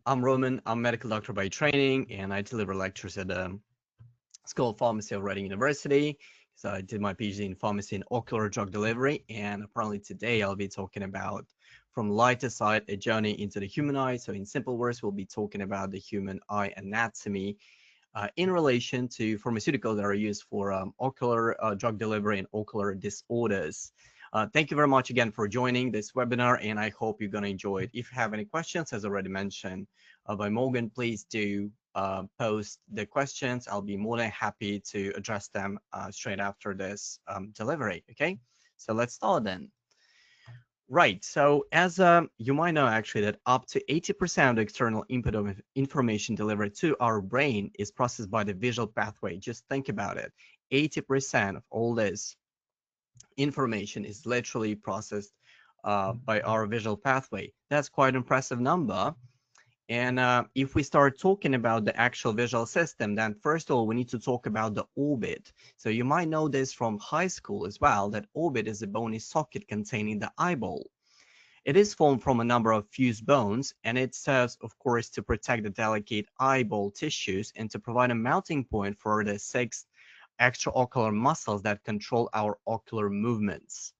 I'm Roman. I'm a medical doctor by training, and I deliver lectures at the School of Pharmacy of Reading University. So I did my PhD in pharmacy and ocular drug delivery, and apparently today I'll be talking about from light to sight, a journey into the human eye. So in simple words, we'll be talking about the human eye anatomy in relation to pharmaceuticals that are used for ocular drug delivery and ocular disorders. Thank you very much again for joining this webinar, and I hope you're going to enjoy it. If you have any questions, as already mentioned by Morgan, please do post the questions. I'll be more than happy to address them straight after this delivery. Okay, so let's start then. Right. So as you might know, actually, that up to 80% of the external input of information delivered to our brain is processed by the visual pathway. Just think about it. 80% of all this information is literally processed by our visual pathway. That's quite an impressive number. And if we start talking about the actual visual system, then first of all, we need to talk about the orbit. So you might know this from high school as well, that orbit is a bony socket containing the eyeball. It is formed from a number of fused bones, and it serves, of course, to protect the delicate eyeball tissues and to provide a mounting point for the 6 extraocular muscles that control our ocular movements.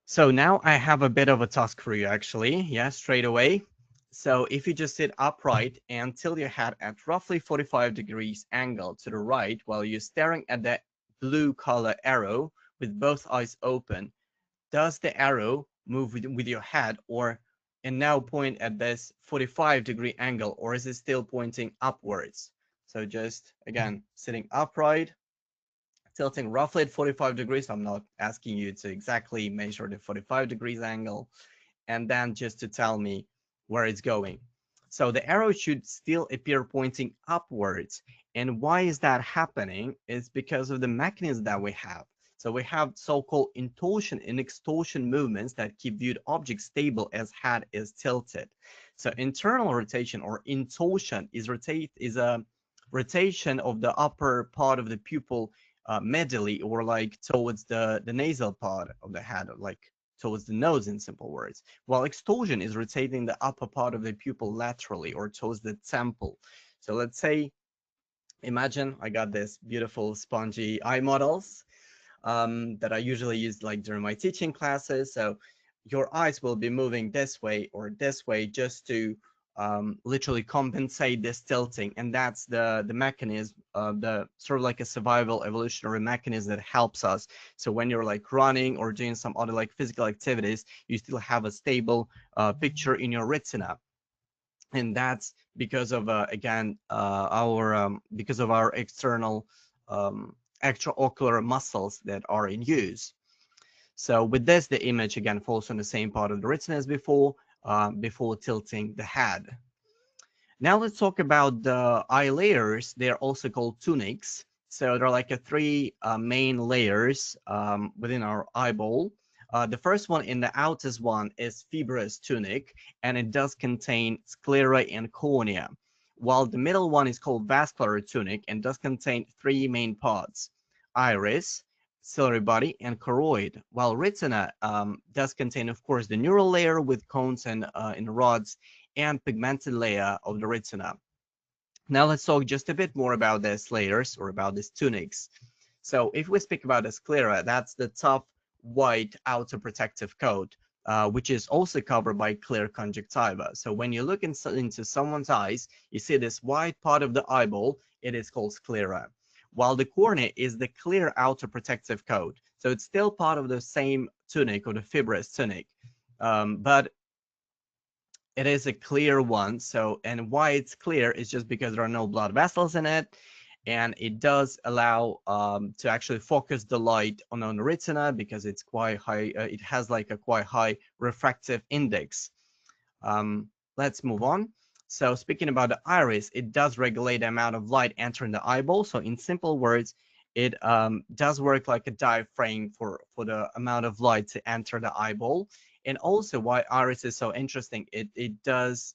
So now I have a bit of a task for you, actually. Yeah, straight away. So if you just sit upright and tilt your head at roughly 45 degrees angle to the right while you're staring at that blue color arrow with both eyes open, does the arrow move with your head or and now point at this 45-degree angle, or is it still pointing upwards? So just again, sitting upright, tilting roughly at 45 degrees. I'm not asking you to exactly measure the 45 degrees angle, and then just to tell me where it's going. So the arrow should still appear pointing upwards. And why is that happening? It's because of the mechanism that we have. So we have so-called intorsion and extorsion movements that keep viewed objects stable as head is tilted. So internal rotation or intorsion is a rotation of the upper part of the pupil medially, or like towards the nasal part of the head, like towards the nose in simple words, while extorsion is rotating the upper part of the pupil laterally or towards the temple. So let's say, imagine I got this beautiful spongy eye models that I usually use like during my teaching classes. So your eyes will be moving this way or this way just to literally compensate this tilting, and that's the mechanism, the sort of like a survival evolutionary mechanism that helps us. So when you're like running or doing some other like physical activities, you still have a stable picture in your retina, and that's because of again our because of our external extraocular muscles that are in use. So with this, the image again falls on the same part of the retina as before tilting the head. Now let's talk about the eye layers. They're also called tunics. So there are like a three main layers within our eyeball. The first one in the outest one is fibrous tunic, and it does contain sclera and cornea, while the middle one is called vascular tunic and does contain three main parts: iris, ciliary body, and choroid, while retina does contain, of course, the neural layer with cones and rods, and pigmented layer of the retina. Now let's talk just a bit more about these layers or about these tunics. So if we speak about the sclera, that's the tough white outer protective coat, which is also covered by clear conjunctiva. So when you look into someone's eyes, you see this white part of the eyeball, it is called sclera. While the cornea is the clear outer protective coat. So it's still part of the same tunic or the fibrous tunic. But it is a clear one. So, and why it's clear is just because there are no blood vessels in it, and it does allow to actually focus the light on the retina because it's quite high. It has like a quite high refractive index. Let's move on. So speaking about the iris, it does regulate the amount of light entering the eyeball. So in simple words, it does work like a diaphragm for the amount of light to enter the eyeball. And also why iris is so interesting, it does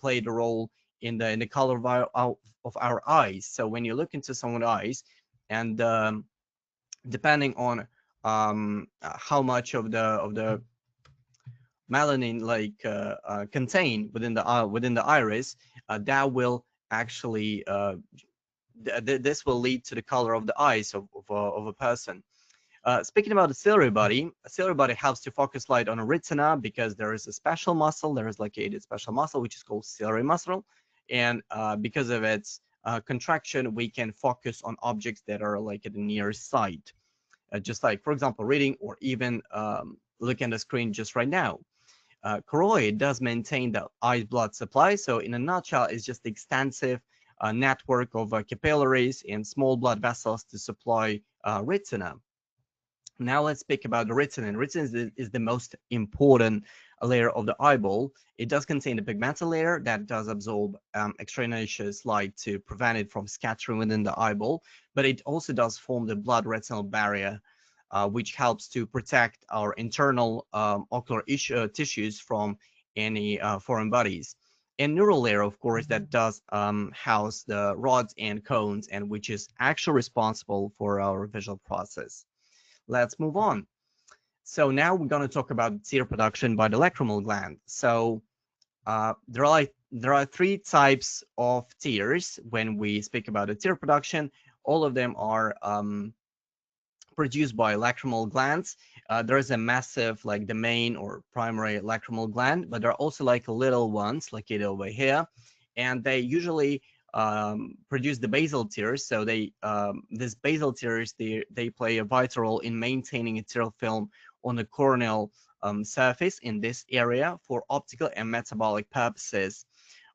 play the role in the color of our eyes. So when you look into someone's eyes, and depending on how much of the melanin like contained within the iris, that will actually this will lead to the color of the eyes of a person. Speaking about the ciliary body helps to focus light on a retina because there is a special muscle. There is like a special muscle which is called ciliary muscle, and because of its contraction, we can focus on objects that are like at the near sight, just like, for example, reading or even looking at the screen just right now. Choroid does maintain the eye blood supply. So in a nutshell, it's just the extensive network of capillaries and small blood vessels to supply retina. Now let's speak about the retina. Retina is the most important layer of the eyeball. It does contain a pigmented layer that does absorb extraneous light to prevent it from scattering within the eyeball, but it also does form the blood retinal barrier, which helps to protect our internal ocular tissues from any foreign bodies. And neural layer, of course, that does house the rods and cones, and which is actually responsible for our visual process. Let's move on. So now we're going to talk about tear production by the lacrimal gland. So there are three types of tears when we speak about the tear production. All of them are produced by lacrimal glands. There is a massive, like the main or primary lacrimal gland, but there are also like little ones, like it over here, and they usually produce the basal tears. So these basal tears, they play a vital role in maintaining a tear film on the corneal surface in this area for optical and metabolic purposes.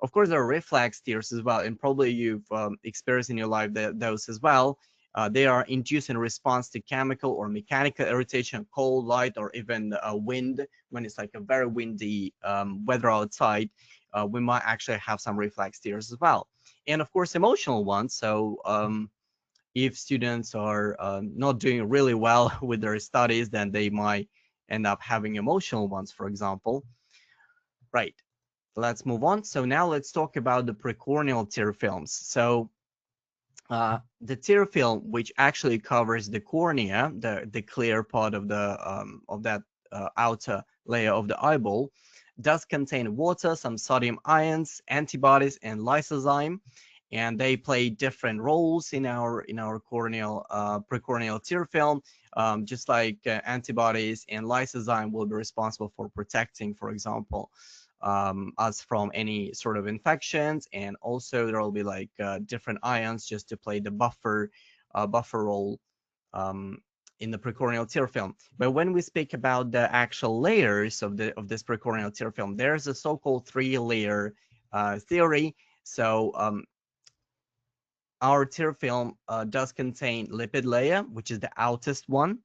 Of course, there are reflex tears as well, and probably you've experienced in your life those as well. They are induced in response to chemical or mechanical irritation, cold, light, or even wind. When it's like a very windy weather outside, we might actually have some reflex tears as well. And of course, emotional ones. So if students are not doing really well with their studies, then they might end up having emotional ones, for example. Right. Let's move on. So now let's talk about the precorneal tear films. So the tear film, which actually covers the cornea, the clear part of that outer layer of the eyeball, does contain water, some sodium ions, antibodies, and lysozyme, and they play different roles in our corneal precorneal tear film. Just like antibodies and lysozyme will be responsible for protecting, for example, us from any sort of infections, and also there will be like different ions just to play the buffer role in the precorneal tear film. But when we speak about the actual layers of this precorneal tear film, there's a so-called three-layer theory. So our tear film does contain lipid layer, which is the outest one.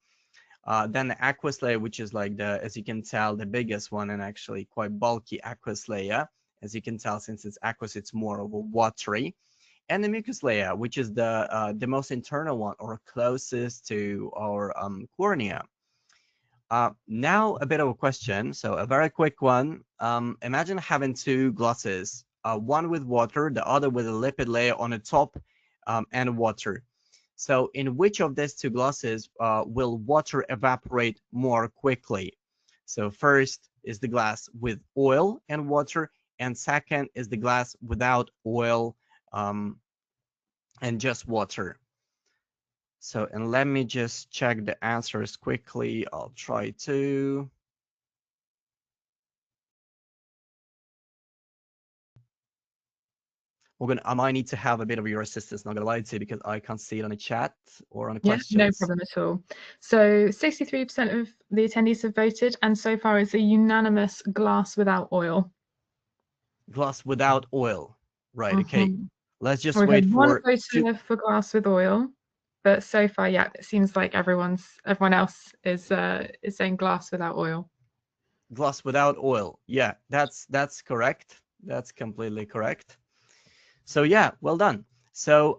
Then the aqueous layer, which is like as you can tell, the biggest one, and actually quite bulky aqueous layer. As you can tell, since it's aqueous, it's more of a watery. And the mucus layer, which is the most internal one, or closest to our cornea. Now a bit of a question, so a very quick one. Imagine having two glasses, one with water, the other with a lipid layer on the top and water. So in which of these two glasses will water evaporate more quickly? So first is the glass with oil and water, and second is the glass without oil and just water. So, and let me just check the answers quickly. I'll try to. I might need to have a bit of your assistance, not gonna lie to you, because I can't see it on the chat or on the questions. Yeah, no problem at all. So 63% of the attendees have voted, and so far it's a unanimous glass without oil. Glass without oil. Right, okay. Let's just We've wait had one for voter for glass with oil, but so far, yeah, it seems like everyone else is saying glass without oil. Glass without oil. Yeah, that's correct. That's completely correct. So yeah, well done. So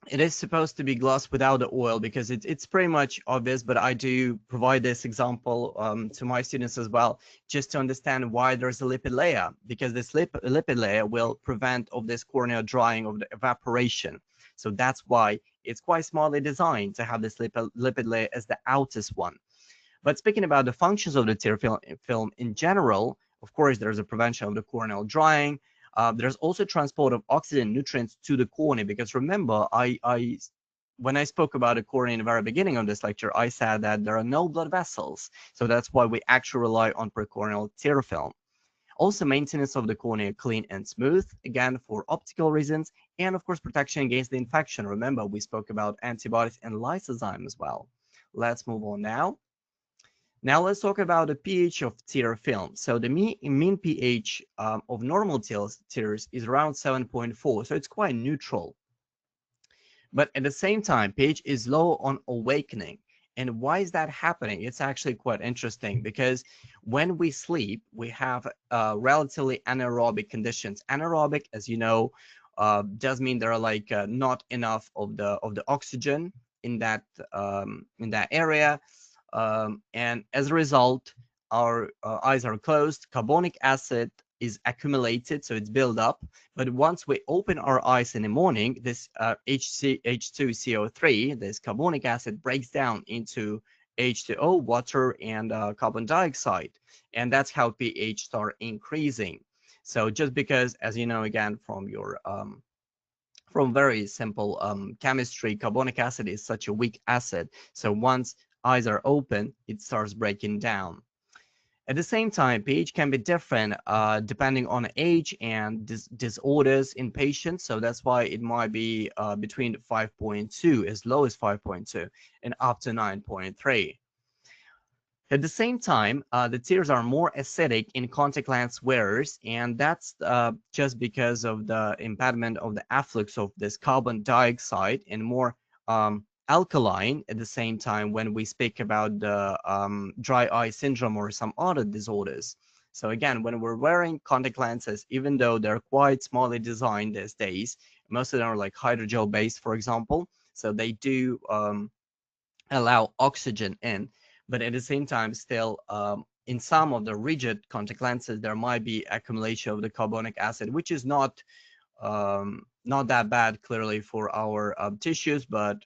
it is supposed to be glass without the oil because it's pretty much obvious, but I do provide this example to my students as well, just to understand why there's a lipid layer, because this lipid layer will prevent of this corneal drying of the evaporation. So that's why it's quite smartly designed to have this lipid layer as the outest one. But speaking about the functions of the tear film in general, of course, there's a prevention of the corneal drying. There's also transport of oxygen nutrients to the cornea, because remember, when I spoke about the cornea in the very beginning of this lecture, I said that there are no blood vessels. So that's why we actually rely on precorneal tear film. Also, maintenance of the cornea clean and smooth, again, for optical reasons, and of course, protection against the infection. Remember, we spoke about antibodies and lysozyme as well. Let's move on now. Now let's talk about the pH of tear film. So the mean pH of normal tears is around 7.4, so it's quite neutral. But at the same time, pH is low on awakening. And why is that happening? It's actually quite interesting, because when we sleep, we have relatively anaerobic conditions. Anaerobic, as you know, does mean there are like not enough of the oxygen in that area, and as a result, our eyes are closed. Carbonic acid is accumulated, so it's built up. But once we open our eyes in the morning, this H2CO3, this carbonic acid, breaks down into H2O, water, and carbon dioxide. And that's how pH start increasing. So just because, as you know, again, from very simple chemistry, carbonic acid is such a weak acid. So once eyes are open, it starts breaking down. At the same time, pH can be different depending on age and disorders in patients. So that's why it might be between 5.2, as low as 5.2, and up to 9.3. At the same time, the tears are more acidic in contact lens wearers, and that's just because of the impediment of the afflux of this carbon dioxide, and more alkaline at the same time when we speak about the dry eye syndrome or some other disorders. So again, when we're wearing contact lenses, even though they're quite smallly designed these days, most of them are like hydrogel based, for example, so they do allow oxygen in, but at the same time, still, in some of the rigid contact lenses, there might be accumulation of the carbonic acid, which is not that bad clearly for our tissues, but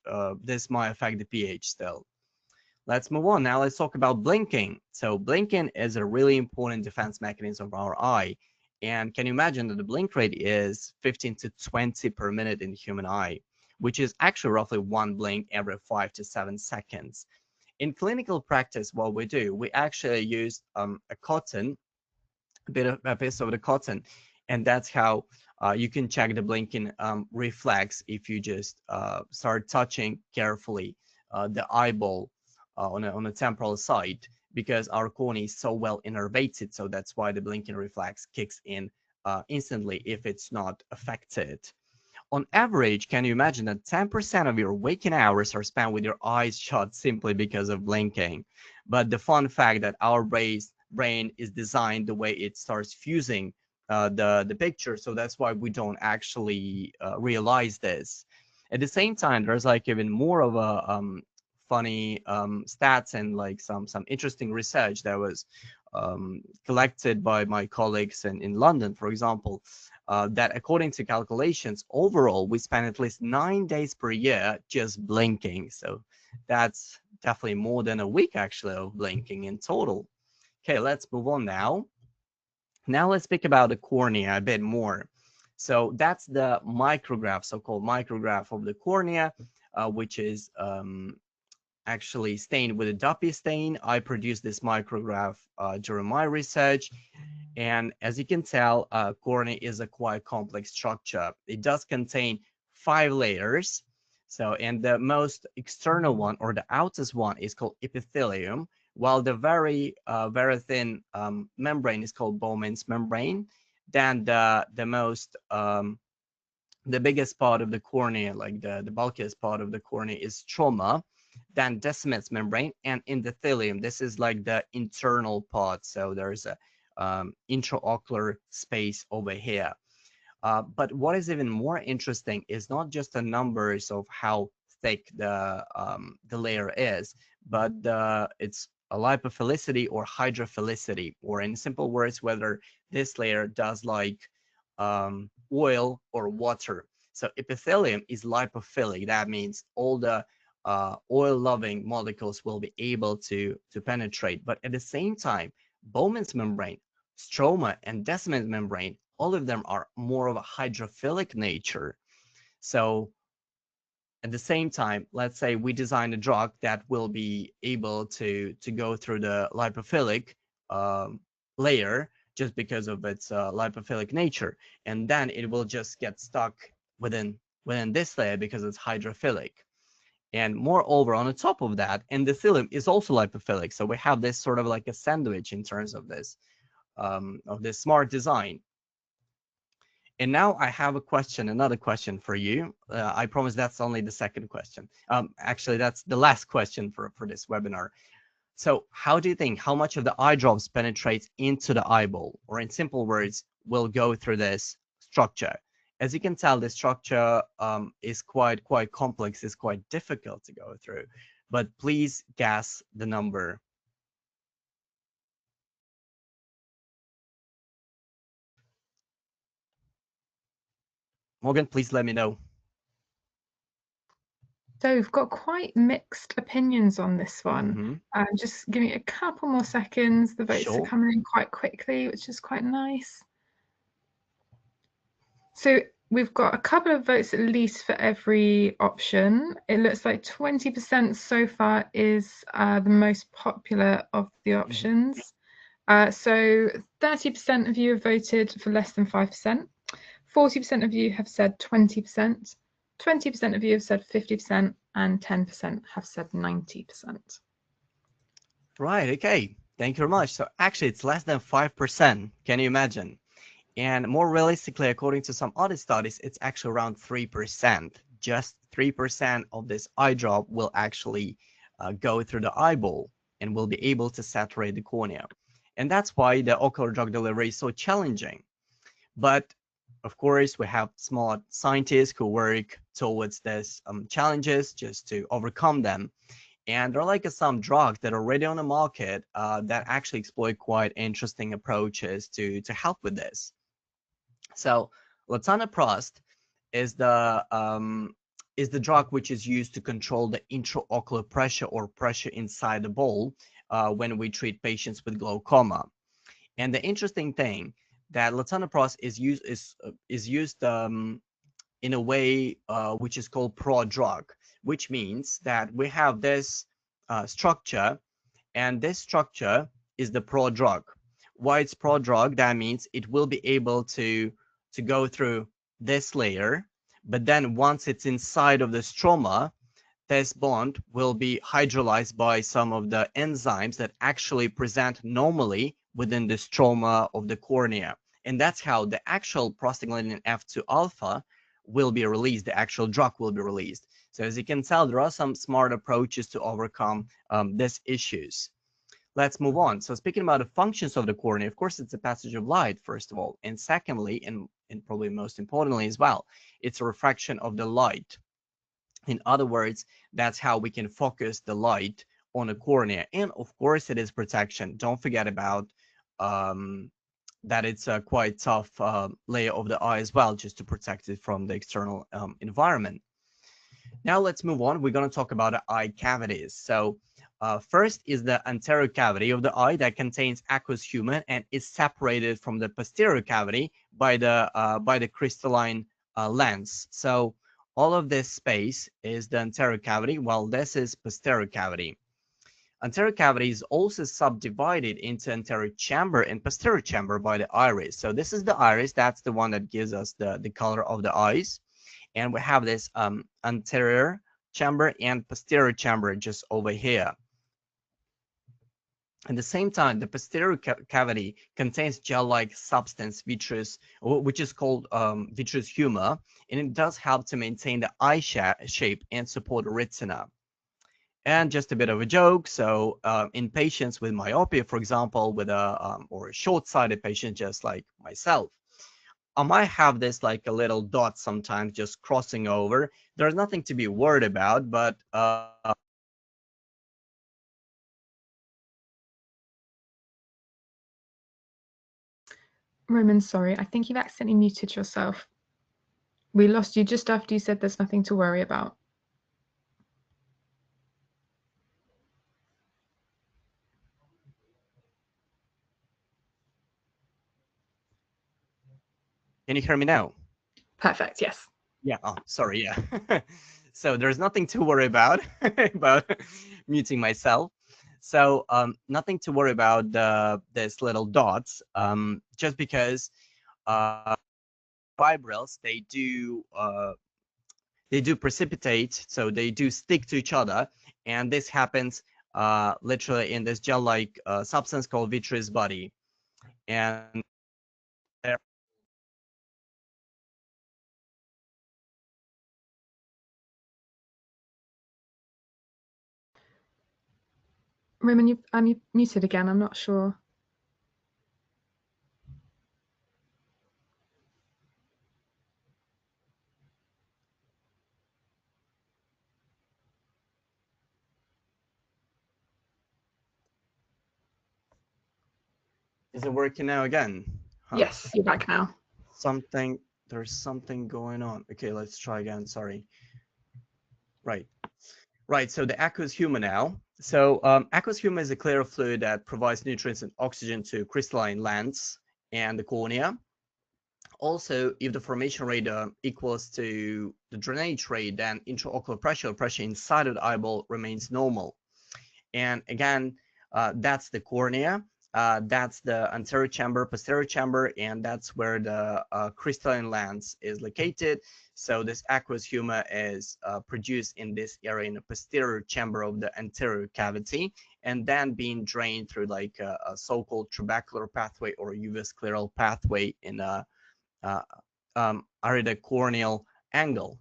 this might affect the pH still. Let's move on. Now let's talk about blinking. So blinking is a really important defense mechanism of our eye. And can you imagine that the blink rate is 15 to 20 per minute in the human eye, which is actually roughly one blink every 5 to 7 seconds. In clinical practice, what we do, we actually use a cotton, a piece of the cotton, and that's how you can check the blinking reflex if you just start touching carefully the eyeball on a temporal side, because our cornea is so well innervated, so that's why the blinking reflex kicks in instantly if it's not affected. On average, can you imagine that 10% of your waking hours are spent with your eyes shut simply because of blinking? But the fun fact that our brain is designed the way it starts fusing the picture, so that's why we don't actually realize this. At the same time, there's like even more of a funny stats and like some interesting research that was collected by my colleagues in London, for example, that according to calculations, overall, we spend at least 9 days per year just blinking. So that's definitely more than a week actually of blinking in total. Okay, let's move on now. Now let's speak about the cornea a bit more. So that's the micrograph, so-called micrograph of the cornea, which is actually stained with a Duppy stain. I produced this micrograph during my research. And as you can tell, cornea is a quite complex structure. It does contain 5 layers. So, and the most external one, or the outest one, is called epithelium, while the very thin membrane is called Bowman's membrane. Then the biggest part of the cornea, like the bulkiest part of the cornea, is stroma, then Descemet's membrane, and endothelium. This is like the internal part. So there's a intraocular space over here. But what is even more interesting is not just the numbers of how thick the layer is, but its a lipophilicity or hydrophilicity, or in simple words, whether this layer does like oil or water. So epithelium is lipophilic. That means all the oil-loving molecules will be able to penetrate. But at the same time, Bowman's membrane, stroma, and Descemet's membrane, all of them are more of a hydrophilic nature. So at the same time, let's say we design a drug that will be able to go through the lipophilic layer just because of its lipophilic nature, and then it will just get stuck within this layer because it's hydrophilic. And moreover, on the top of that, endothelium is also lipophilic. So we have this sort of like a sandwich in terms of this smart design. And now I have a question, another question for you. I promise that's only the second question. Actually, that's the last question for this webinar. So how do you think, how much of the eye drops penetrates into the eyeball, or in simple words, will go through this structure? As you can tell, the structure is quite complex, is quite difficult to go through, but please guess the number. Morgan, please let me know. So we've got quite mixed opinions on this one. Just give me a couple more seconds. The votes are coming in quite quickly, which is quite nice. So we've got a couple of votes at least for every option. It looks like 20% so far is the most popular of the options. So 30% of you have voted for less than 5%. 40% of you have said 20%. 20% of you have said 50%, and 10% have said 90%. Right, okay. Thank you very much. So actually, it's less than 5%. Can you imagine? And more realistically, according to some other studies, it's actually around 3%. Just 3% of this eye drop will actually go through the eyeball and will be able to saturate the cornea. And that's why the ocular drug delivery is so challenging. But of course, we have smart scientists who work towards these challenges just to overcome them. And there are like some drugs that are already on the market that actually exploit quite interesting approaches to help with this. So latanoprost is the drug which is used to control the intraocular pressure or pressure inside the ball when we treat patients with glaucoma. And the interesting thing that latanoprost is used in a way which is called prodrug, which means that we have this structure, and this structure is the prodrug. Why it's prodrug? That means it will be able to go through this layer, but then once it's inside of the stroma, this bond will be hydrolyzed by some of the enzymes that actually present normally within the stroma of the cornea. And that's how the actual prostaglandin F2 alpha will be released, the actual drug will be released. So as you can tell, there are some smart approaches to overcome these issues. Let's move on. So speaking about the functions of the cornea, of course, it's a passage of light, first of all. And secondly, and probably most importantly as well, it's a refraction of the light. In other words, that's how we can focus the light on the cornea. And of course, it is protection. Don't forget about that it's a quite tough layer of the eye as well, just to protect it from the external environment. Now let's move on. We're going to talk about the eye cavities. So first is the anterior cavity of the eye that contains aqueous humor and is separated from the posterior cavity by the crystalline lens. So all of this space is the anterior cavity, while this is posterior cavity. Anterior cavity is also subdivided into anterior chamber and posterior chamber by the iris. So this is the iris. That's the one that gives us the color of the eyes. And we have this anterior chamber and posterior chamber just over here. At the same time, the posterior cavity contains gel-like substance, vitreous, which is called vitreous humor, and it does help to maintain the eye shape and support the retina. And just a bit of a joke, so in patients with myopia, for example, with or a short-sighted patient just like myself, I might have this like a little dot sometimes just crossing over. There's nothing to be worried about, but Roman, sorry, I think you've accidentally muted yourself. We lost you just after you said there's nothing to worry about. Can you hear me now? Perfect. Yes. Yeah. Oh, sorry. Yeah. So there's nothing to worry about about muting myself. So nothing to worry about this little dots. Just because fibrils they do precipitate, so they do stick to each other, and this happens literally in this gel-like substance called vitreous body, and there. Raymond, you muted again. I'm not sure. Is it working now again? Huh. Yes, you're back now. Something, there's something going on. Okay, let's try again. Sorry. Right. Right. So the aqueous humor now. So aqueous humor is a clear fluid that provides nutrients and oxygen to crystalline lens and the cornea. Also, if the formation rate equals to the drainage rate, then intraocular pressure inside of the eyeball remains normal. And again, that's the cornea. That's the anterior chamber, posterior chamber, and that's where the crystalline lens is located. So this aqueous humor is produced in this area in the posterior chamber of the anterior cavity, and then being drained through like a so-called trabecular pathway or uvascleral pathway in a uh, iridocorneal angle.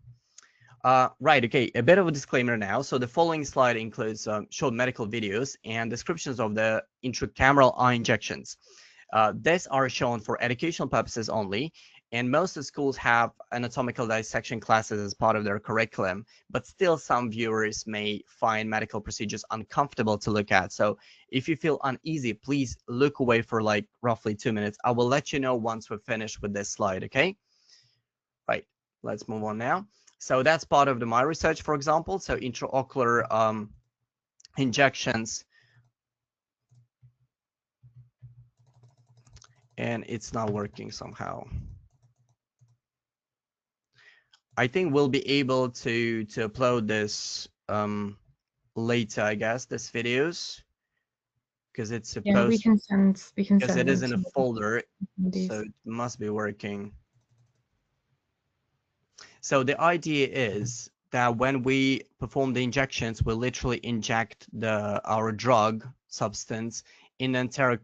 Right, okay, a bit of a disclaimer now. So the following slide includes short medical videos and descriptions of the intracameral eye injections. These are shown for educational purposes only, and most of the schools have anatomical dissection classes as part of their curriculum, but still some viewers may find medical procedures uncomfortable to look at. So if you feel uneasy, please look away for like roughly 2 minutes. I will let you know once we're finished with this slide, okay? Right, let's move on now. So that's part of my research, for example. So intraocular injections, and it's not working somehow. I think we'll be able to upload this later, I guess, this videos, because it's Yeah, we supposed, can send because it them is in to a folder, so these. it must be working. So the idea is that when we perform the injections, we literally inject our drug substance in the entire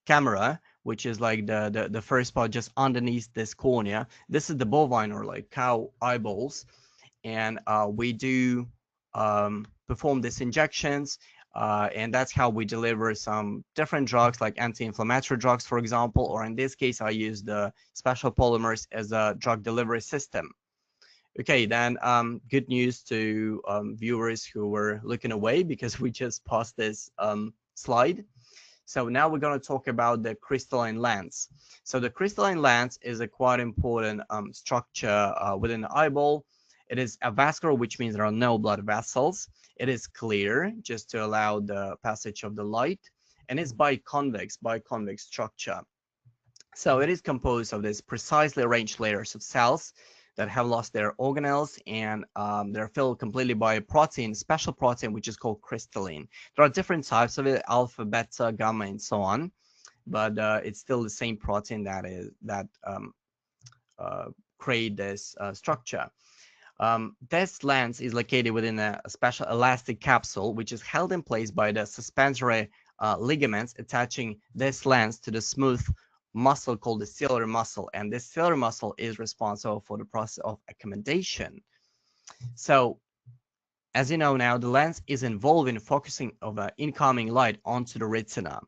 camera, which is like the first part just underneath this cornea. This is the bovine or like cow eyeballs, and we do perform these injections. And that's how we deliver some different drugs like anti-inflammatory drugs, for example, or in this case, I use the special polymers as a drug delivery system. Okay, then good news to viewers who were looking away because we just passed this slide. So now we're going to talk about the crystalline lens. So the crystalline lens is a quite important structure within the eyeball. It is avascular, which means there are no blood vessels. It is clear, just to allow the passage of the light, and it's biconvex structure. So it is composed of these precisely arranged layers of cells that have lost their organelles, and they're filled completely by a protein, special protein, which is called crystalline. There are different types of it, alpha, beta, gamma, and so on, but it's still the same protein that uh, create this structure. This lens is located within a special elastic capsule, which is held in place by the suspensory ligaments attaching this lens to the smooth muscle called the ciliary muscle. And this ciliary muscle is responsible for the process of accommodation. So as you know now, the lens is involved in focusing of incoming light onto the retina.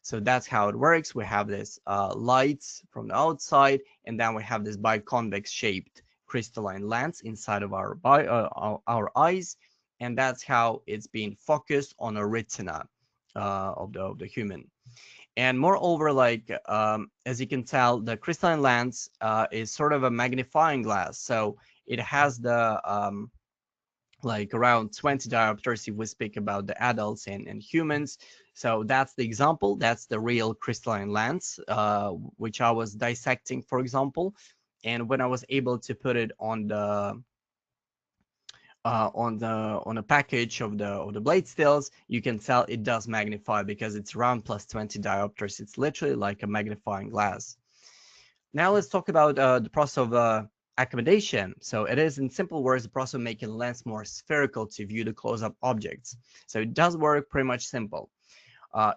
So that's how it works. We have this lights from the outside, and then we have this biconvex shaped crystalline lens inside of our eyes, and that's how it's being focused on a retina of the human. And moreover, like as you can tell, the crystalline lens is sort of a magnifying glass. So it has the like around 20 diopters if we speak about the adults and humans. So that's the example. That's the real crystalline lens, which I was dissecting, for example. And when I was able to put it on a package of the blade stills, you can tell it does magnify because it's around plus 20 diopters. It's literally like a magnifying glass. Now let's talk about the process of accommodation. So it is, in simple words, the process of making the lens more spherical to view the close-up objects. So it does work pretty much simple.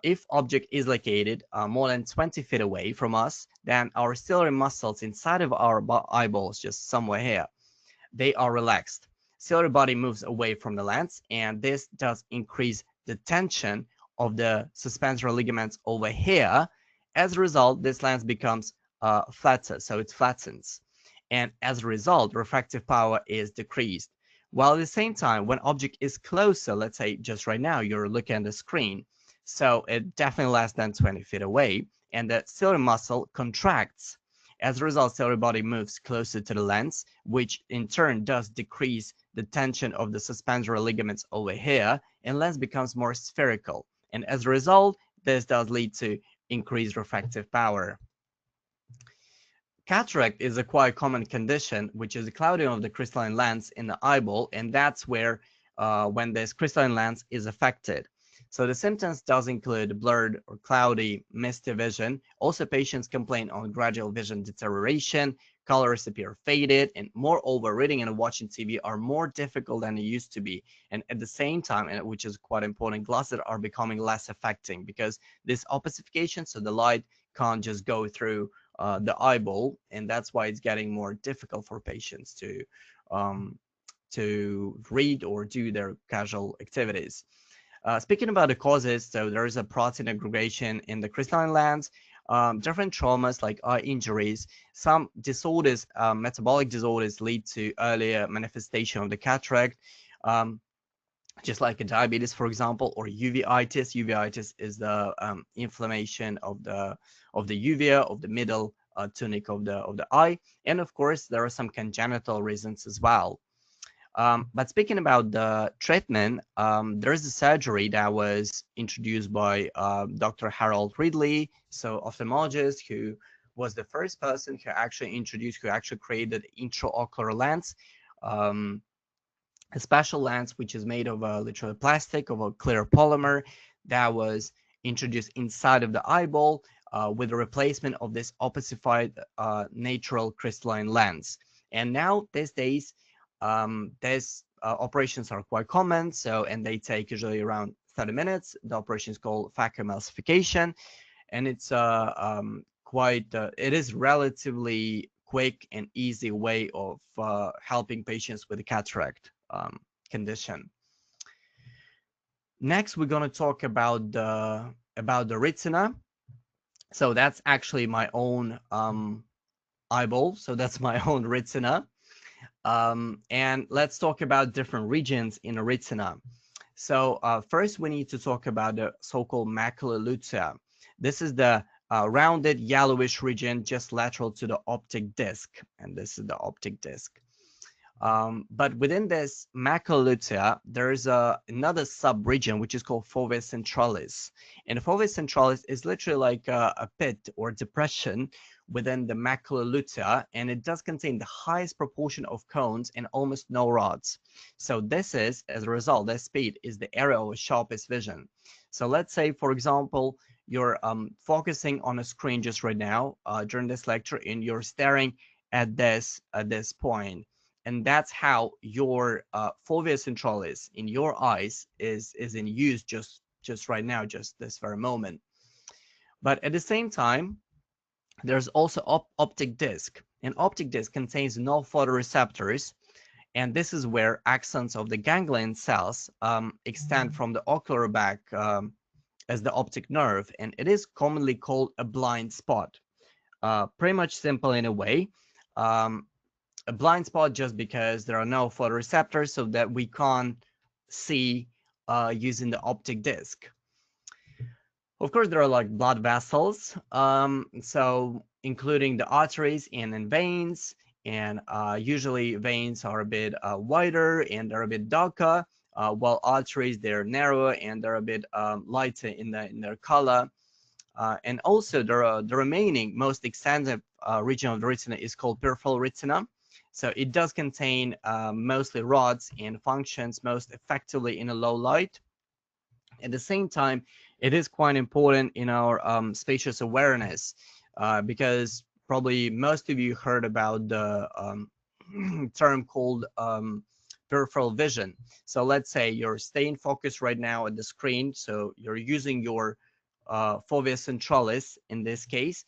If object is located more than 20 feet away from us, then our ciliary muscles inside of our eyeballs, just somewhere here, they are relaxed. Ciliary body moves away from the lens, and this does increase the tension of the suspensory ligaments over here. As a result, this lens becomes flatter, so it flattens. And as a result, refractive power is decreased. While at the same time, when object is closer, let's say just right now, you're looking at the screen, so it definitely less than 20 feet away, and the ciliary muscle contracts. As a result, ciliary body moves closer to the lens, which in turn does decrease the tension of the suspensory ligaments over here, and lens becomes more spherical. And as a result, this does lead to increased refractive power. Cataract is a quite common condition, which is the clouding of the crystalline lens in the eyeball, and that's where when this crystalline lens is affected. So the symptoms does include blurred or cloudy, misty vision. Also, patients complain on gradual vision deterioration, colors appear faded, and moreover, reading and watching TV are more difficult than they used to be. And at the same time, and which is quite important, glasses are becoming less affecting because this opacification, so the light can't just go through the eyeball, and that's why it's getting more difficult for patients um, to read or do their casual activities. Speaking about the causes, so there is a protein aggregation in the crystalline lens, different traumas like eye injuries, some disorders, metabolic disorders lead to earlier manifestation of the cataract. Um, just like a diabetes, for example, or uveitis. Uveitis is the inflammation of the uvea of the middle tunic of the eye, and of course there are some congenital reasons as well. But speaking about the treatment, there is a surgery that was introduced by Dr. Harold Ridley, so ophthalmologist who was the first person who actually created intraocular lens. Um, a special lens which is made of a literally plastic of a clear polymer that was introduced inside of the eyeball with the replacement of this opacified natural crystalline lens. And now these days, these operations are quite common. So, and they take usually around 30 minutes. The operation is called phacoemulsification, and it's it is relatively quick and easy way of helping patients with the cataract condition. Next, we're going to talk about the retina. So that's actually my own eyeball. So that's my own retina. And let's talk about different regions in the retina. So first, we need to talk about the so-called macula lutea. This is the rounded yellowish region just lateral to the optic disc, and this is the optic disc. But within this macula lutea, there is another sub-region which is called fovea centralis. And fovea centralis is literally like a pit or depression within the macula lutea, and it does contain the highest proportion of cones and almost no rods. So this is, as a result, this speed is the area of sharpest vision. So let's say, for example, you're focusing on a screen just right now during this lecture, and you're staring at this point, and that's how your fovea centralis in your eyes is in use just right now, just this very moment. But at the same time, there's also optic disc. An optic disc contains no photoreceptors, and this is where axons of the ganglion cells extend from the ocular back as the optic nerve, and it is commonly called a blind spot. Pretty much simple in a way. A blind spot just because there are no photoreceptors, so that we can't see using the optic disc. Of course, there are like blood vessels, so including the arteries and then veins, and usually veins are a bit wider and they're a bit darker. while arteries, they're narrower and they're a bit lighter in their color. And also the remaining most extensive region of the retina is called peripheral retina. So it does contain mostly rods and functions most effectively in a low light. At the same time, it is quite important in our spacious awareness, because probably most of you heard about the term called peripheral vision. So let's say you're staying focused right now at the screen, so you're using your fovea centralis in this case,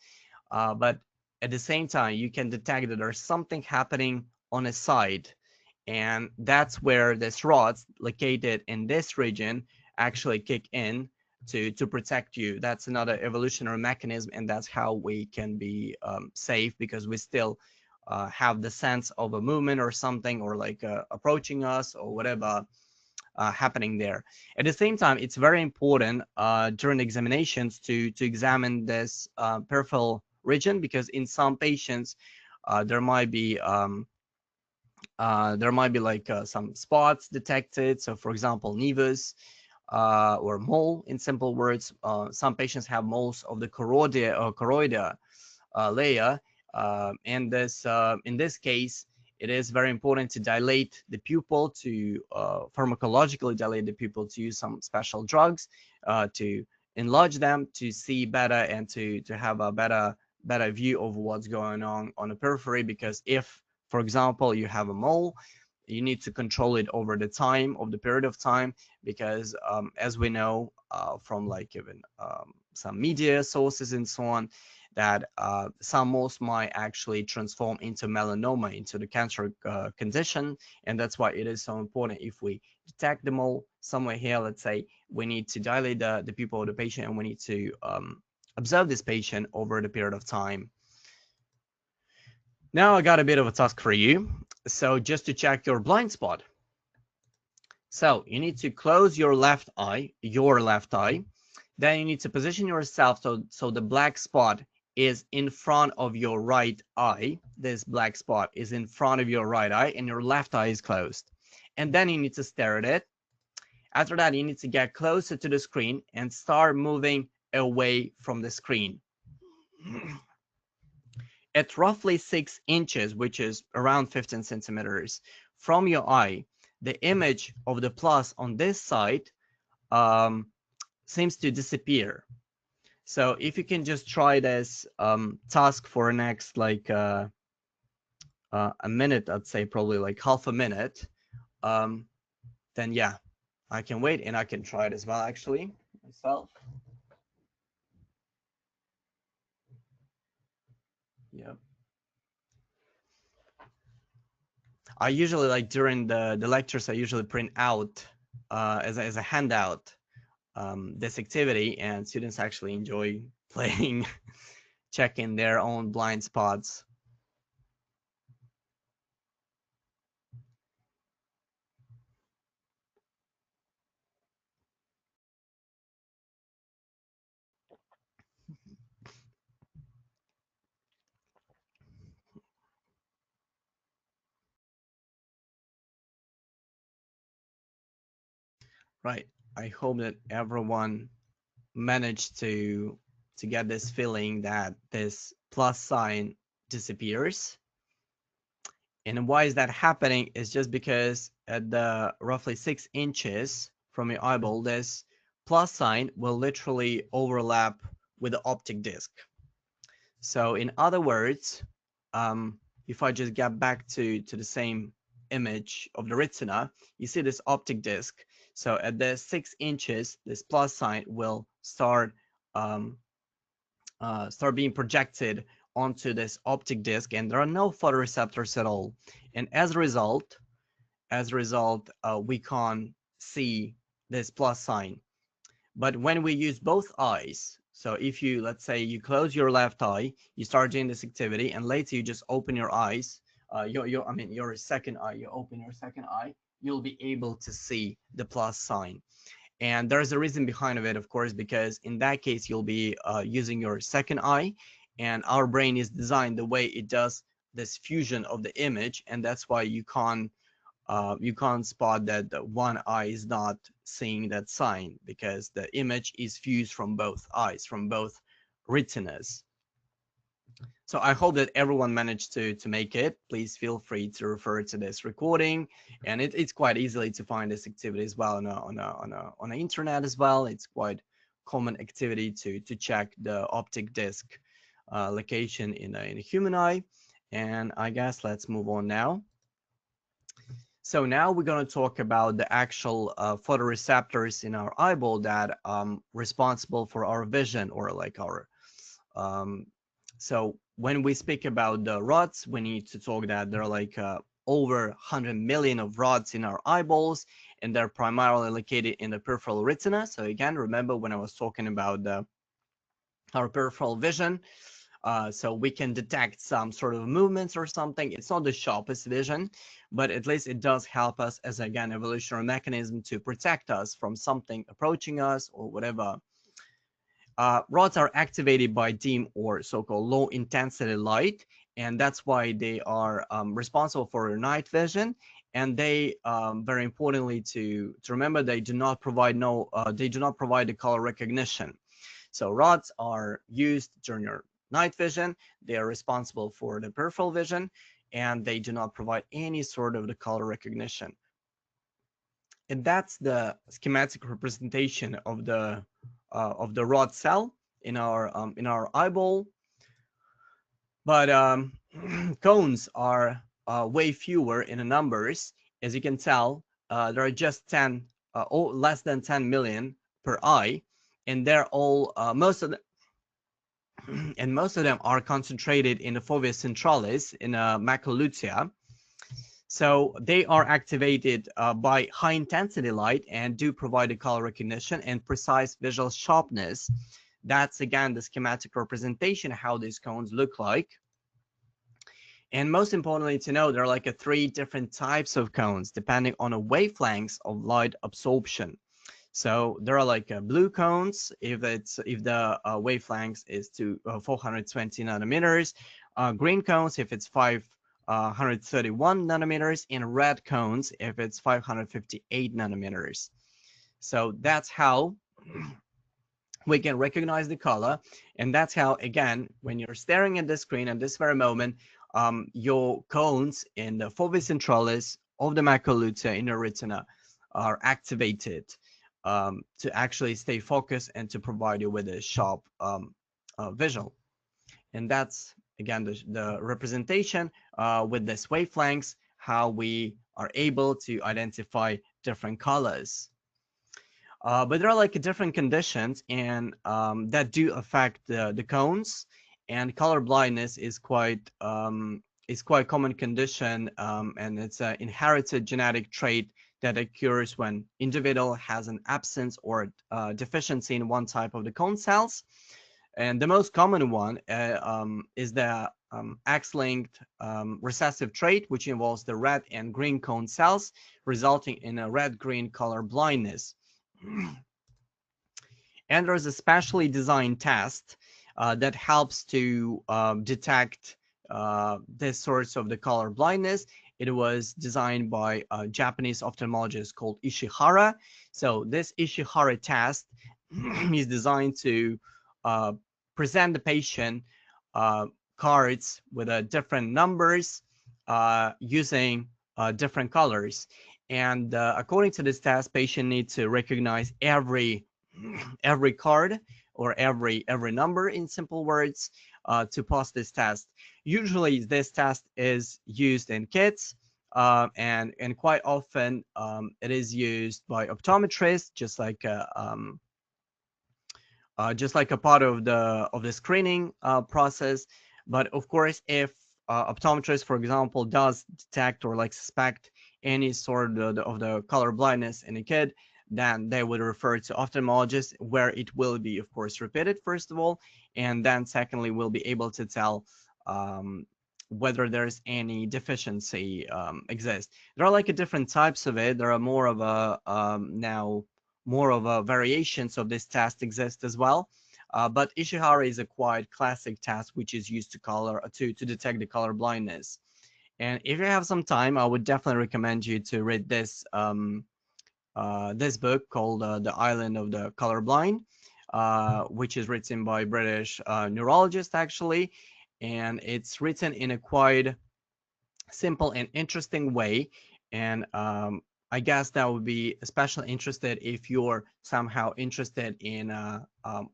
but at the same time you can detect that there's something happening on a side, and that's where this rods located in this region actually kick in to protect you. That's another evolutionary mechanism, and that's how we can be safe, because we still have the sense of a movement or something, or like approaching us or whatever happening there. At the same time, it's very important during examinations to examine this peripheral region, because in some patients there might be like some spots detected. So for example, nevus or mole, in simple words. Some patients have moles of the choroidea or choroidea layer. And this, in this case, it is very important to dilate the pupil, to pharmacologically dilate the pupil, to use some special drugs to enlarge them, to see better, and to have a better view of what's going on the periphery. Because if, for example, you have a mole, you need to control it over the time of the period of time, because as we know from like even some media sources and so on, that some moles might actually transform into melanoma, into the cancer condition. And that's why it is so important, if we detect the mole somewhere here, let's say, we need to dilate the pupil of the patient, and we need to observe this patient over the period of time. Now I got a bit of a task for you. So just to check your blind spot. So you need to close your left eye, Then you need to position yourself so the black spot is in front of your right eye. This black spot is in front of your right eye, and your left eye is closed. And then you need to stare at it. After that, you need to get closer to the screen and start moving away from the screen. At roughly 6 inches, which is around 15 centimeters from your eye, the image of the plus on this side seems to disappear. So if you can just try this task for the next like a minute, I'd say probably like half a minute, then yeah, I can wait, and I can try it as well actually myself. Yeah. I usually, like during the lectures, I usually print out as a handout this activity, and students actually enjoy playing, checking their own blind spots. Right. I hope that everyone managed to get this feeling that this plus sign disappears. And why is that happening? Is just because at the roughly 6 inches from your eyeball, this plus sign will literally overlap with the optic disc. So in other words, if I just get back to the same image of the retina, you see this optic disc. So at the 6 inches, this plus sign will start being projected onto this optic disc, and there are no photoreceptors at all. And as a result, we can't see this plus sign. But when we use both eyes, so if you, let's say you close your left eye, you start doing this activity, and later you just open your eyes, your second eye, you open your second eye, you'll be able to see the plus sign. And there's a reason behind of it, of course, because in that case, you'll be using your second eye, and our brain is designed the way it does this fusion of the image, and that's why you can't you can't spot that the one eye is not seeing that sign because the image is fused from both eyes, from both retinas. So I hope that everyone managed to make it. Please feel free to refer to this recording, and it's quite easily to find this activity as well on the internet as well. It's quite common activity to check the optic disc location in a human eye. And I guess let's move on now. So now we're going to talk about the actual photoreceptors in our eyeball that responsible for our vision, or like our um, so when we speak about the rods, we need to talk that there are like over 100 million of rods in our eyeballs, and they're primarily located in the peripheral retina. So again, remember when I was talking about our peripheral vision, so we can detect some sort of movements or something. It's not the sharpest vision, but at least it does help us as, again, evolutionary mechanism to protect us from something approaching us or whatever. Rods are activated by dim or so-called low intensity light, and that's why they are responsible for night vision. And they, very importantly, to remember, they do not provide they do not provide the color recognition. So rods are used during your night vision. They are responsible for the peripheral vision, and they do not provide any sort of the color recognition. And that's the schematic representation of the rod cell in our eyeball. But cones are way fewer in the numbers. As you can tell, there are just 10, or less than 10 million per eye, and they're all most of the and most of them are concentrated in the fovea centralis in macrolutea. So they are activated by high intensity light and do provide a color recognition and precise visual sharpness. That's again the schematic representation of how these cones look like. And most importantly to know, there are like three different types of cones depending on the wavelengths of light absorption. So there are like blue cones if the wavelength is to 420 nanometers, green cones if it's 531 nanometers, and red cones if it's 558 nanometers. So that's how we can recognize the color, and that's how, again, when you're staring at the screen at this very moment, your cones in the fovea centralis of the macrolutea in the retina are activated to actually stay focused and to provide you with a sharp visual. And that's, again, the representation with this wavelengths, how we are able to identify different colors. But there are like different conditions and that do affect the cones, and color blindness is quite common condition, and it's an inherited genetic trait that occurs when individual has an absence or deficiency in one type of the cone cells. And the most common one is the X-linked recessive trait, which involves the red and green cone cells, resulting in a red-green color blindness. And there's a specially designed test that helps to detect this source of the color blindness. It was designed by a Japanese ophthalmologist called Ishihara. So this Ishihara test is designed to uh, present the patient cards with different numbers using different colors. And according to this test, patient needs to recognize every card or every number in simple words to pass this test. Usually this test is used in kids, and quite often it is used by optometrists, just like a part of the screening process. But of course, if optometrist, for example, does detect or like suspect any sort of the color blindness in a kid, then they would refer to ophthalmologist, where it will be, of course, repeated first of all, and then secondly, we'll be able to tell whether there's any deficiency exists. There are like a different types of it. There are more of a now more of a variations of this test exist as well. But Ishihara is a quite classic test which is used to detect the color blindness. And if you have some time, I would definitely recommend you to read this book called The Island of the Colorblind, which is written by British neurologist actually, and it's written in a quite simple and interesting way. And I guess that would be especially interested if you're somehow interested in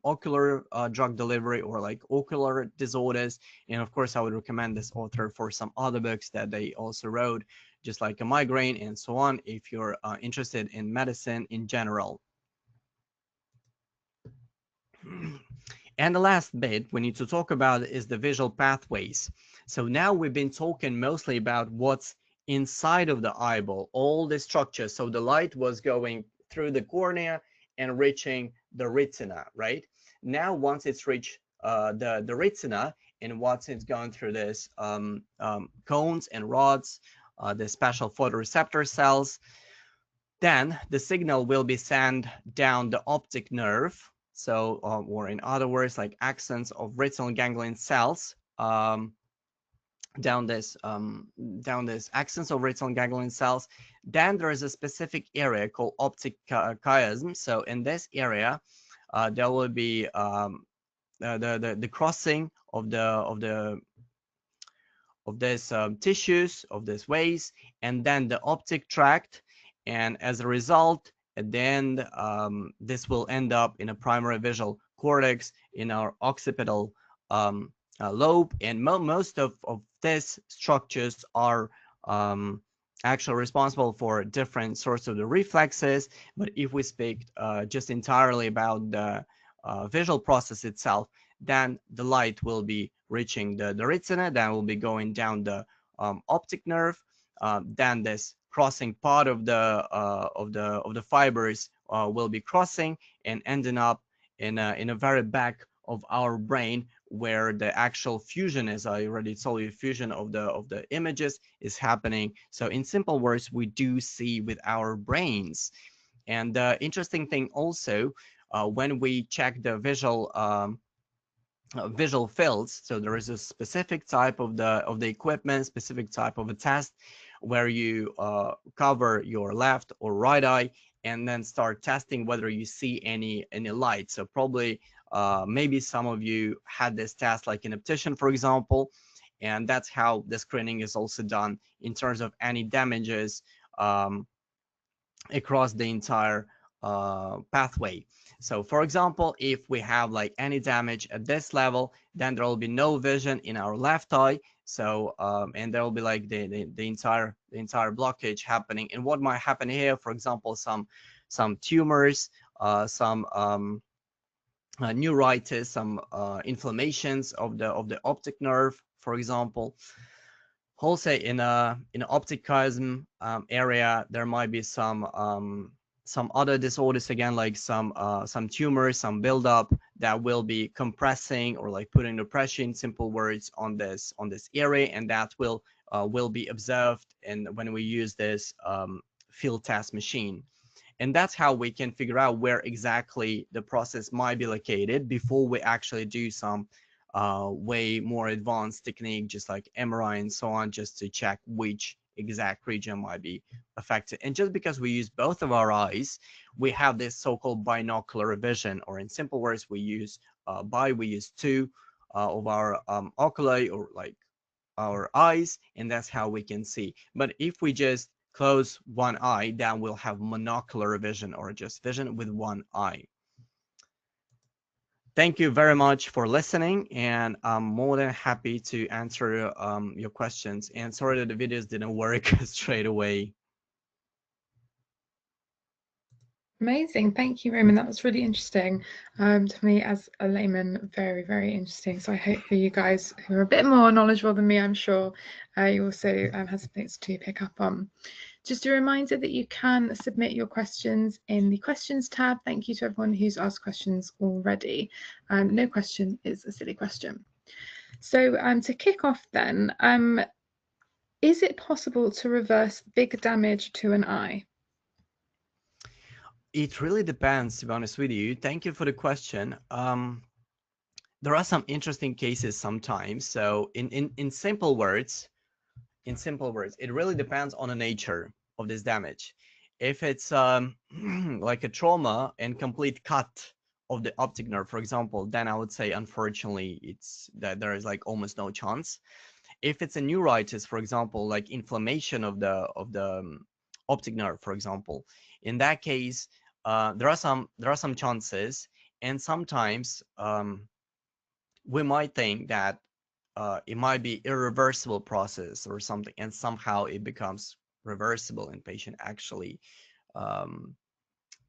ocular drug delivery or like ocular disorders. And of course, I would recommend this author for some other books that they also wrote, just like a migraine and so on, if you're interested in medicine in general. And the last bit we need to talk about is the visual pathways. So now we've been talking mostly about what's inside of the eyeball, all the structures. So the light was going through the cornea and reaching the retina, right? Now, once it's reached the retina, and once it's gone through this cones and rods, the special photoreceptor cells, then the signal will be sent down the optic nerve. So, or in other words, like axons of retinal ganglion cells, down this axons of retinal ganglion cells. Then there is a specific area called optic chiasm. So in this area, there will be the crossing of this tissues of this ways, and then the optic tract, and as a result, then this will end up in a primary visual cortex in our occipital lobe, and most of these structures are actually responsible for different sorts of the reflexes. But if we speak just entirely about the visual process itself, then the light will be reaching the retina, then will be going down the optic nerve, then this crossing part of the fibers will be crossing and ending up in a very back of our brain, where the actual fusion, as I already told you, fusion of the images is happening. So in simple words, we do see with our brains. And the interesting thing also, when we check the visual fields. So there is a specific type of the equipment, specific type of a test, where you cover your left or right eye and then start testing whether you see any light. So probably maybe some of you had this test like an optician, for example, and that's how the screening is also done in terms of any damages across the entire pathway. So for example, if we have like any damage at this level, then there will be no vision in our left eye. So and there will be like the entire blockage happening. And what might happen here, for example, some tumors, some neuritis, some inflammations of the optic nerve, for example. Also in a optic chiasm area, there might be some other disorders again, like some tumors, some buildup that will be compressing or like putting the pressure, in simple words, on this area, and that will be observed and when we use this field test machine. And that's how we can figure out where exactly the process might be located before we actually do some way more advanced technique, just like MRI and so on, just to check which exact region might be affected. And just because we use both of our eyes, we have this so-called binocular vision, or in simple words, we use two of our oculi, or like our eyes, and that's how we can see. But if we just close one eye, then we'll have monocular vision, or just vision with one eye. Thank you very much for listening, and I'm more than happy to answer your questions. And sorry that the videos didn't work straight away. Amazing. Thank you, Roman. That was really interesting. To me, as a layman, very, very interesting. So I hope for you guys who are a bit more knowledgeable than me, I'm sure, you also have some things to pick up on. Just a reminder that you can submit your questions in the questions tab. Thank you to everyone who's asked questions already. No question is a silly question. So to kick off then, is it possible to reverse big damage to an eye? It really depends, to be honest with you. Thank you for the question. There are some interesting cases sometimes. So in simple words, in simple words, it really depends on the nature of this damage. If it's like a trauma and complete cut of the optic nerve, for example, then I would say unfortunately it's that there is like almost no chance. If it's a neuritis, for example, like inflammation of the optic nerve, for example, in that case, there are some chances, and sometimes we might think that it might be irreversible process or something, and somehow it becomes reversible and patient actually um,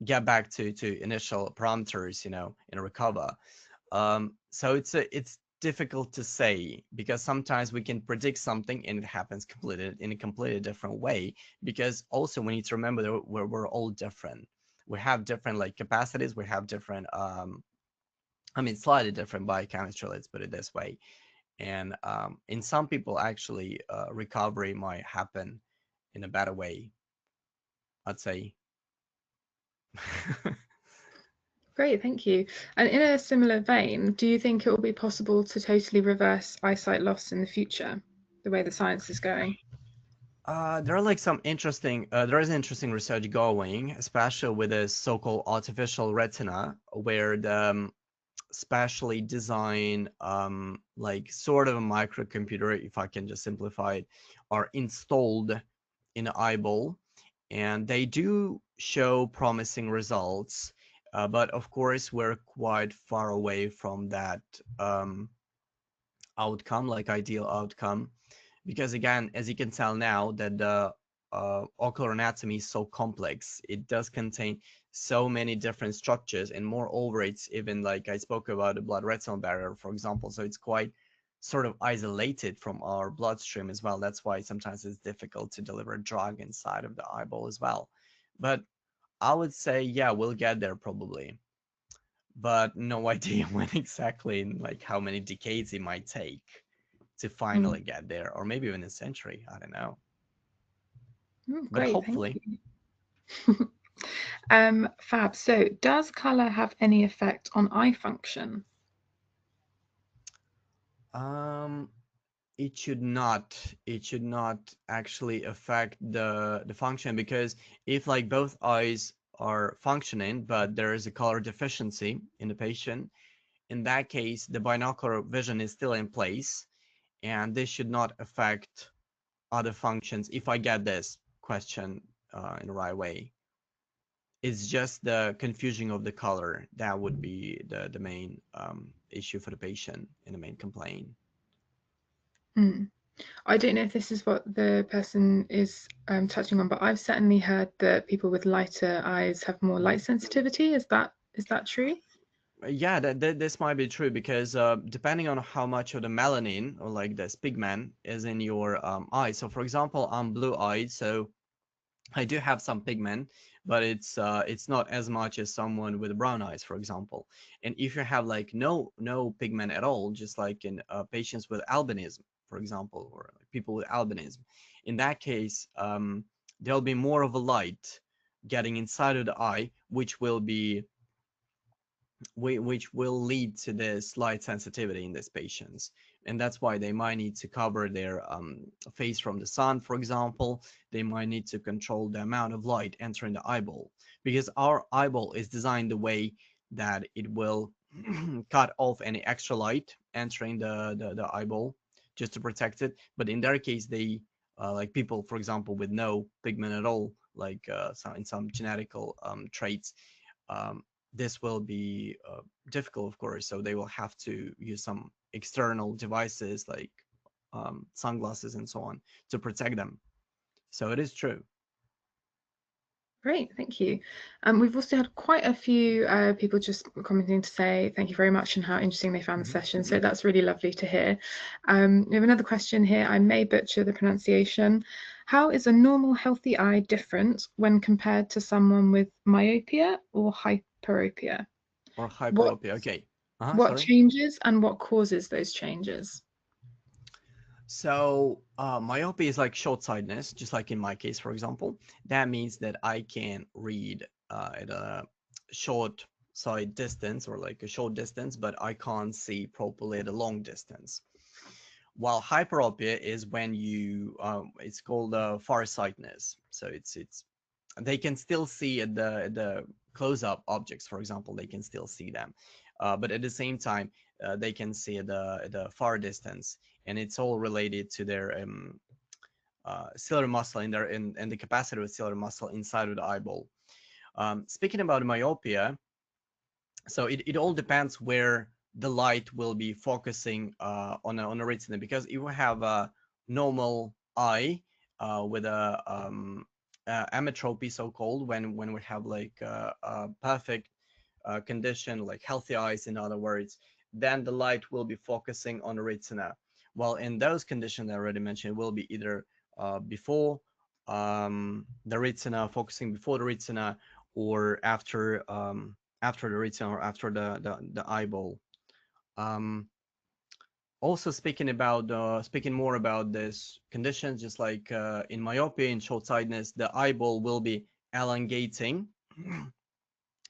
get back to initial parameters, and recover. So it's difficult to say because sometimes we can predict something and it happens completely in a completely different way. Because also we need to remember that we're all different. We have different like capacities. We have different, I mean, slightly different biochemistry. Let's put it this way. And in some people, actually, recovery might happen in a better way, I'd say. Great, thank you. And in a similar vein, do you think it will be possible to totally reverse eyesight loss in the future, the way the science is going? There are like there is interesting research going, especially with the so-called artificial retina, where the specially designed, like sort of a microcomputer, if I can just simplify it, are installed in the eyeball, and they do show promising results. But of course, we're quite far away from that um, outcome, like ideal outcome, because again, as you can tell now that the ocular anatomy is so complex, it does contain so many different structures, and moreover, it's even like I spoke about the blood retinal barrier, for example, so it's quite sort of isolated from our bloodstream as well. That's why sometimes it's difficult to deliver a drug inside of the eyeball as well. But I would say, yeah, we'll get there probably, but no idea when exactly, and like how many decades it might take to Mm. finally get there, or maybe even a century. I don't know, but Great, thank hopefully. you. Fab. So, does color have any effect on eye function? Um, it should not. It should not actually affect the function, because if like both eyes are functioning, but there is a color deficiency in the patient, in that case, the binocular vision is still in place, and this should not affect other functions. If I get this question in the right way, it's just the confusion of the color that would be the main issue for the patient and the main complaint. Mm. I don't know if this is what the person is touching on, but I've certainly heard that people with lighter eyes have more light sensitivity. Is that true? Yeah, this might be true, because depending on how much of the melanin or like this pigment is in your eye. So for example, I'm blue-eyed, so I do have some pigment, but it's not as much as someone with brown eyes, for example. And if you have like no pigment at all, just like in patients with albinism, for example, or like people with albinism, in that case, there'll be more of a light getting inside of the eye, which will lead to this light sensitivity in these patients. And that's why they might need to cover their face from the sun, for example. They might need to control the amount of light entering the eyeball, because our eyeball is designed the way that it will cut off any extra light entering the eyeball, just to protect it. But in their case, they like people, for example, with no pigment at all, like some genetical traits, um, this will be difficult, of course. So they will have to use some external devices like sunglasses and so on to protect them. So it is true. Great, thank you. We've also had quite a few people just commenting to say thank you very much and how interesting they found the Mhm. session. So that's really lovely to hear. We have another question here. I may butcher the pronunciation. How is a normal healthy eye different when compared to someone with myopia or hyperopia? Or What hyperopia. Okay. what Sorry. changes and what causes those changes? So myopia is like short-sightedness, just like in my case, for example. That means that I can read at a short sight distance, or like a short distance, but I can't see properly at a long distance. while hyperopia is when you it's called farsightedness. So it's they can still see at the close-up objects, for example, they can still see them, but at the same time they can see the far distance, and it's all related to their ciliary muscle in the capacity of ciliary muscle inside of the eyeball. Speaking about myopia, so it all depends where the light will be focusing on a retina, because if we have a normal eye with a ametropy, so called, when we have like a perfect condition, like healthy eyes in other words, then the light will be focusing on the retina. Well, in those conditions I already mentioned, it will be either before the retina, focusing before the retina, or after the retina, or after the eyeball. Um, Also speaking more about this condition, just like in myopia, in short-sightedness, the eyeball will be elongating.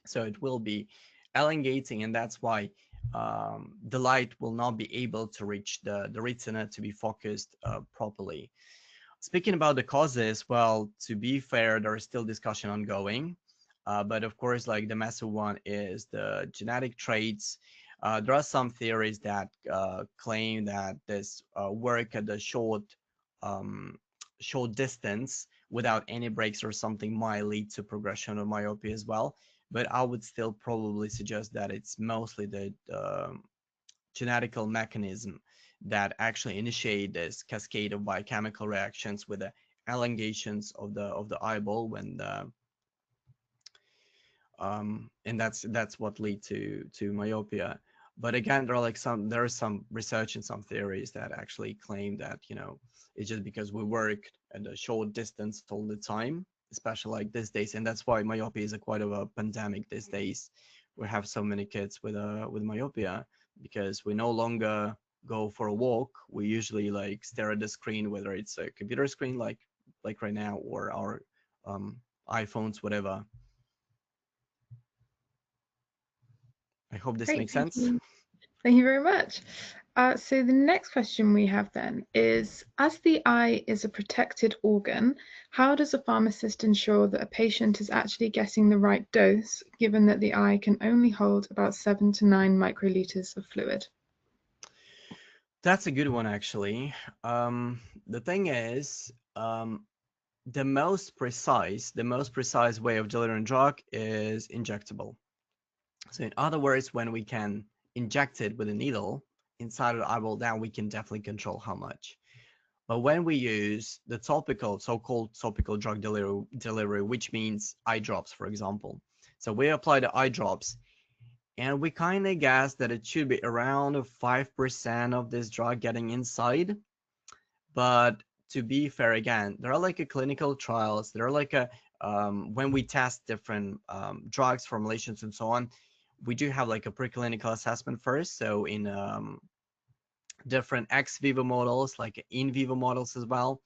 So it will be elongating, and that's why the light will not be able to reach the retina to be focused properly. Speaking about the causes, well, to be fair, there is still discussion ongoing. But of course, like the massive one is the genetic traits. There are some theories that claim that this work at the um, short distance without any breaks or something might lead to progression of myopia as well. But I would still probably suggest that it's mostly the genetical mechanism that actually initiate this cascade of biochemical reactions with the elongations of the eyeball when the and that's what lead to myopia. But again, there is some research and some theories that actually claim that, it's just because we work at a short distance all the time, especially like these days, and that's why myopia is a quite of a pandemic these days. We have so many kids with myopia because we no longer go for a walk. We usually like stare at the screen, whether it's a computer screen like right now, or our iPhones, whatever. I hope this Great, makes thank sense. you. Thank you very much. So the next question we have then is, as the eye is a protected organ, how does a pharmacist ensure that a patient is actually getting the right dose, given that the eye can only hold about 7 to 9 microliters of fluid? That's a good one, actually. The thing is, the most precise way of delivering drug is injectable. So in other words, when we can inject it with a needle inside of the eyeball, then we can definitely control how much. But when we use the so-called topical drug delivery, which means eye drops, for example. So we apply the eye drops, and we kind of guess that it should be around 5% of this drug getting inside. But to be fair, again, there are like a clinical trials. There are like a when we test different drugs, formulations, and so on, we do have like a preclinical assessment first. So in different ex vivo models, like in vivo models as well.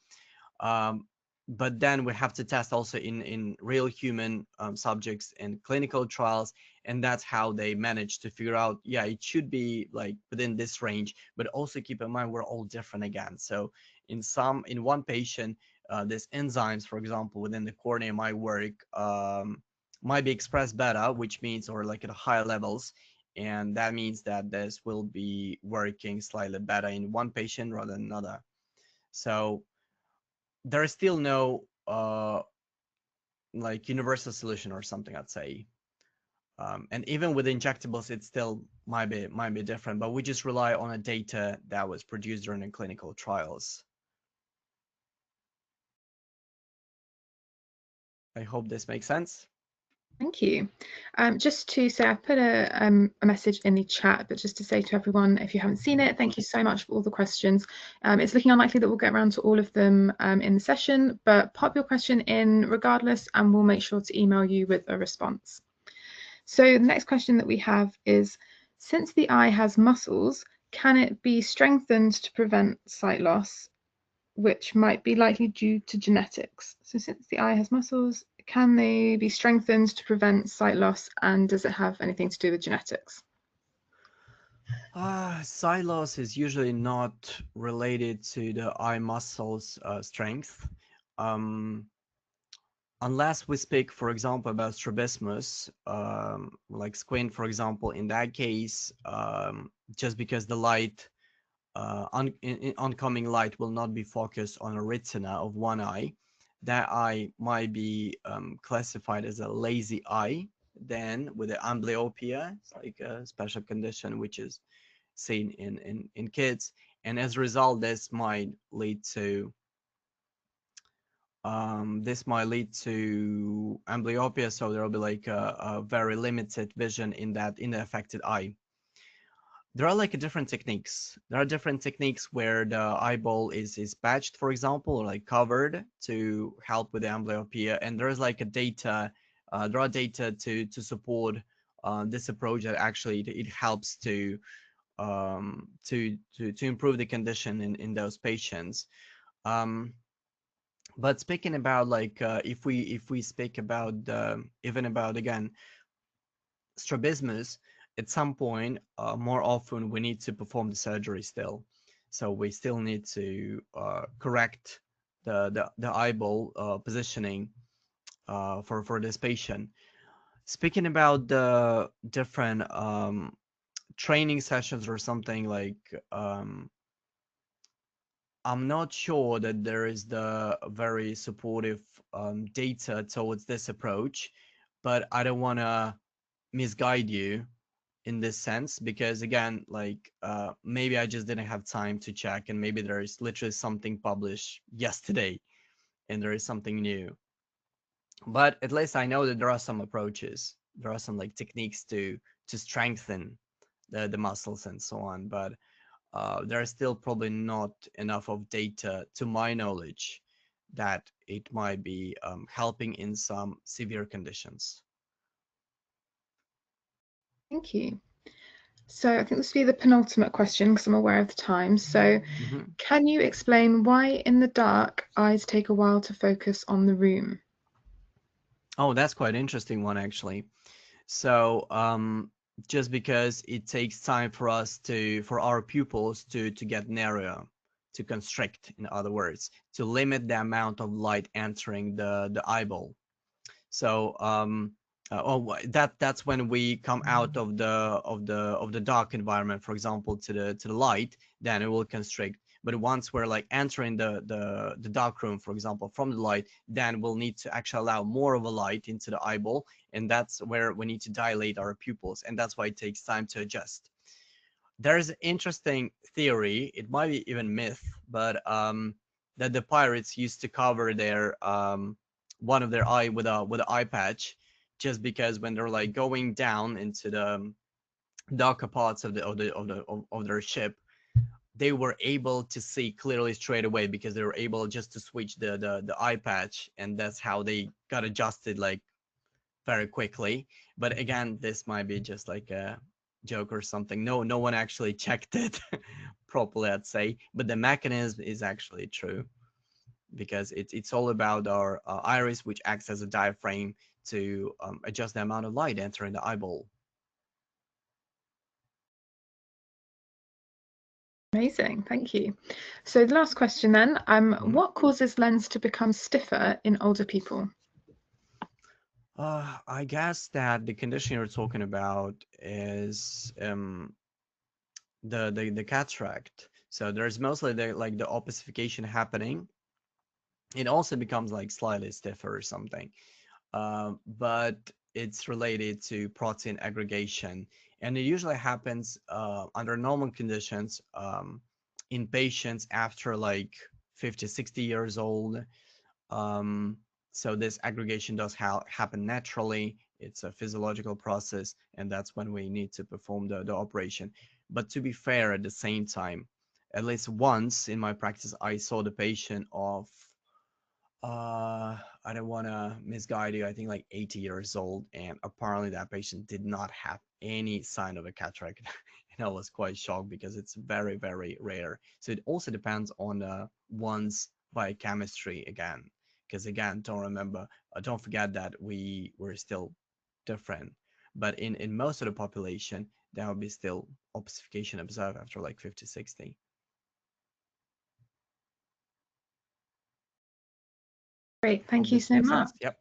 Um, but then we have to test also in real human subjects and clinical trials, and that's how they manage to figure out, yeah, it should be like within this range. But also keep in mind we're all different again. So in one patient, this enzymes, for example, within the cornea might be expressed better, which means, or like at higher levels, and that means that this will be working slightly better in one patient rather than another. So there is still no like universal solution or something, I'd say. And even with injectables, it still might be different, but we just rely on a data that was produced during the clinical trials. I hope this makes sense. Thank you. Just to say, I've put a message in the chat, but just to say to everyone, if you haven't seen it, thank you so much for all the questions. It's looking unlikely that we'll get around to all of them in the session, but pop your question in regardless, and we'll make sure to email you with a response. So the next question that we have is, since the eye has muscles, can it be strengthened to prevent sight loss, which might be likely due to genetics? So since the eye has muscles, can they be strengthened to prevent sight loss, and does it have anything to do with genetics? Sight loss is usually not related to the eye muscles strength. Um, Unless we speak, for example, about strabismus, like squint, for example, in that case, just because the light, oncoming light will not be focused on a retina of one eye, that eye might be classified as a lazy eye. Then with the amblyopia, it's like a special condition which is seen in kids, and as a result, this might lead to amblyopia, so there will be like a very limited vision in the affected eye. There are like different techniques. There are different techniques where the eyeball is patched, for example, or like covered to help with the amblyopia, and there is like a data. There are data to support this approach that actually it helps to improve the condition in those patients. Um, but speaking about like if we speak about even about again strabismus, at some point more often we need to perform the surgery still. So we still need to correct the eyeball positioning for this patient. Speaking about the different training sessions or something like I'm not sure that there is the very supportive data towards this approach, but I don't want to misguide you in this sense because again, like maybe I just didn't have time to check, and maybe there is literally something published yesterday, and there is something new. But at least I know that there are some approaches, there are some like techniques to strengthen the muscles and so on, but there is still probably not enough of data, to my knowledge, that it might be helping in some severe conditions. Thank you. So I think this will be the penultimate question because I'm aware of the time. So Mhm. can you explain why in the dark eyes take a while to focus on the room? Oh, that's quite an interesting one, actually. So, just because it takes time for us for our pupils to get narrower, to constrict, in other words, to limit the amount of light entering the eyeball. So that's when we come out of the dark environment, for example, to the light, then it will constrict. But once we're like entering the dark room, for example, from the light, then we'll need to actually allow more of a light into the eyeball, and that's where we need to dilate our pupils, and that's why it takes time to adjust. There's an interesting theory, it might be even myth, but that the pirates used to cover their one of their eye with an eye patch, just because when they're like going down into the darker parts of their ship, they were able to see clearly straight away because they were able just to switch the eye patch, and that's how they got adjusted like very quickly. But again, this might be just like a joke or something. No one actually checked it properly, I'd say. But the mechanism is actually true because it's all about our iris, which acts as a diaphragm to adjust the amount of light entering the eyeball. Amazing, thank you. So the last question then, Mhm. what causes lens to become stiffer in older people? I guess that the condition you're talking about is the cataract. So there's mostly the opacification happening. It also becomes like slightly stiffer or something, but it's related to protein aggregation, and it usually happens under normal conditions in patients after like 50, 60 years old. um, so this aggregation does happen naturally. It's a physiological process, and that's when we need to perform the operation. But to be fair, at the same time, at least once in my practice, I saw the patient of I don't want to misguide you. I think like 80 years old, and apparently that patient did not have any sign of a cataract. And I was quite shocked because it's very, very rare. So it also depends on one's biochemistry again. Because again, don't forget that we were still different. but in most of the population, there will be still opacification observed after like 50-60. Great, thank Hope you this so makes much. sense. Yep.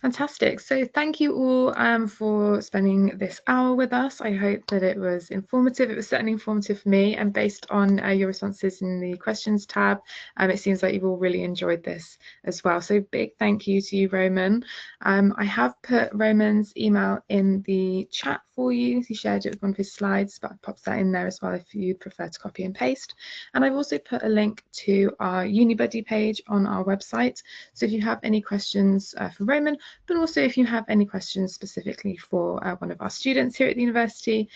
Fantastic. So thank you all for spending this hour with us. I hope that it was informative. It was certainly informative for me, and based on your responses in the questions tab, it seems like you've all really enjoyed this as well. So big thank you to you, Roman. I have put Roman's email in the chat for you. He shared it with one of his slides, but I popped that in there as well if you prefer to copy and paste. And I've also put a link to our UniBuddy page on our website. So if you have any questions for Roman, but also if you have any questions specifically for one of our students here at the university,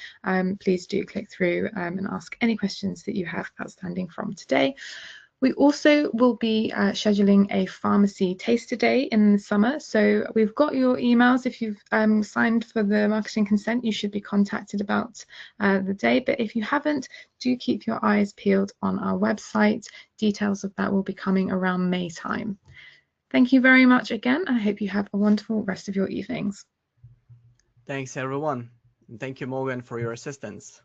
please do click through and ask any questions that you have outstanding from today. We also will be scheduling a pharmacy taster day in the summer. So we've got your emails. If you've signed for the marketing consent, you should be contacted about the day. But if you haven't, do keep your eyes peeled on our website. Details of that will be coming around May time. Thank you very much again. I hope you have a wonderful rest of your evenings. Thanks, everyone. And thank you, Morgan, for your assistance.